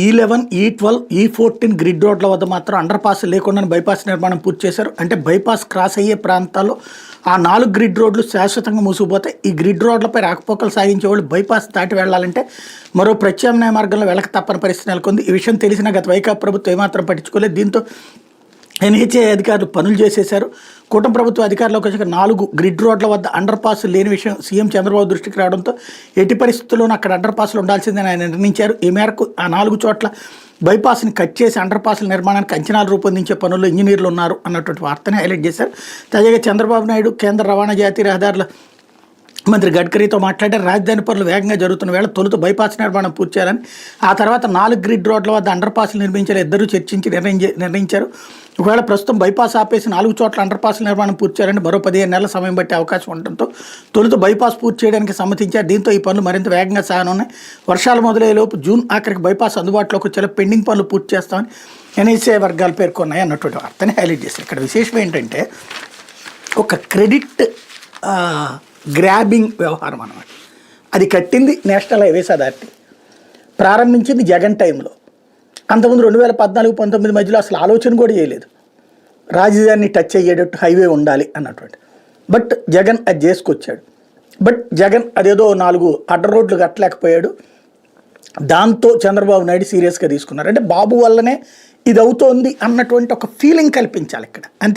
E11, E12, E14 grid రోడ్ల వద్ద మాత్రం అండర్ పాస్ లేకుండా బైపాస్ నిర్మాణం పూర్తి చేశారు. అంటే బైపాస్ క్రాస్ అయ్యే ప్రాంతాల్లో ఆ 4 గ్రిడ్ రోడ్లు శాశ్వతంగా మూసుకుపోతాయి. ఈ గ్రిడ్ రోడ్లపై రాకపోకలు సాగించే వాళ్ళు బైపాస్ దాటి వెళ్లాలంటే మరో ప్రత్యామ్నాయ మార్గంలో వెళ్ళక తప్పని పరిస్థితి నెలకొంది. ఈ విషయం తెలిసిన గత వైకాపా ప్రభుత్వం ఏమాత్రం పట్టించుకోలేదు. దీంతో ఎన్హెచ్ఏ అధికారులు పనులు చేసేశారు. కూటమి ప్రభుత్వ అధికారులకు వచ్చాక 4 గ్రిడ్ రోడ్ల వద్ద అండర్ పాస్ లేని విషయం సీఎం చంద్రబాబు దృష్టికి రావడంతో ఎట్టి పరిస్థితుల్లోనూ అక్కడ అండర్ పాస్లు ఉండాల్సిందని ఆయన నిర్ణయించారు. ఈ మేరకు ఆ 4 చోట్ల బైపాస్ని కట్ చేసి అండర్ పాస్ల నిర్మాణానికి అంచనాలు రూపొందించే పనుల్లో ఇంజనీర్లు ఉన్నారు అన్నటువంటి వార్తని హైలైట్ చేశారు. తాజాగా చంద్రబాబు నాయుడు కేంద్ర రవాణా జాతీయ రహదారుల మంత్రి గడ్కరీతో మాట్లాడారు. రాజధాని పనులు వేగంగా జరుగుతున్న వేళ తొలుత బైపాస్ నిర్మాణం పూర్తి చేయాలని, ఆ తర్వాత 4 గ్రిడ్ రోడ్ల వద్ద అండర్ పాస్లు నిర్మించాలని ఇద్దరూ చర్చించి నిర్ణయించారు. ఒకవేళ ప్రస్తుతం బైపాస్ ఆపేసి 4 చోట్ల అండర్ పాస్ల నిర్మాణం పూర్తి చేయాలని మరో 15 నెలల సమయం పట్టే అవకాశం ఉండడంతో తొలుత బైపాస్ పూర్తి చేయడానికి సమ్మతించారు. దీంతో ఈ పనులు మరింత వేగంగా సాగనున్నాయి. వర్షాలు మొదలయ్యేలోపు జూన్ ఆఖరికి బైపాస్ అందుబాటులోకి వచ్చేలా పెండింగ్ పనులు పూర్తి చేస్తామని ఎన్హెచ్ఏ వర్గాలు పేర్కొన్నాయి అన్నటువంటి వార్తని హైలైట్ చేశారు. ఇక్కడ విశేషం ఏంటంటే ఒక క్రెడిట్ గ్రాబింగ్ వ్యవహారం అన్నమాట. అది కట్టింది నేషనల్ హైవేస్ అథారిటీ, ప్రారంభించింది జగన్ టైంలో. అంతకుముందు 2014-19 మధ్యలో అసలు ఆలోచన కూడా చేయలేదు రాజధానిని టచ్ అయ్యేటట్టు హైవే ఉండాలి అన్నటువంటి. బట్ జగన్ అది చేసుకొచ్చాడు. బట్ జగన్ అదేదో 4 అడ్డ రోడ్లు కట్టలేకపోయాడు. దాంతో చంద్రబాబు నాయుడు సీరియస్గా తీసుకున్నారు. అంటే బాబు వల్లనే ఇది అవుతోంది అన్నటువంటి ఒక ఫీలింగ్ కల్పించాలి ఇక్కడ, అంతే.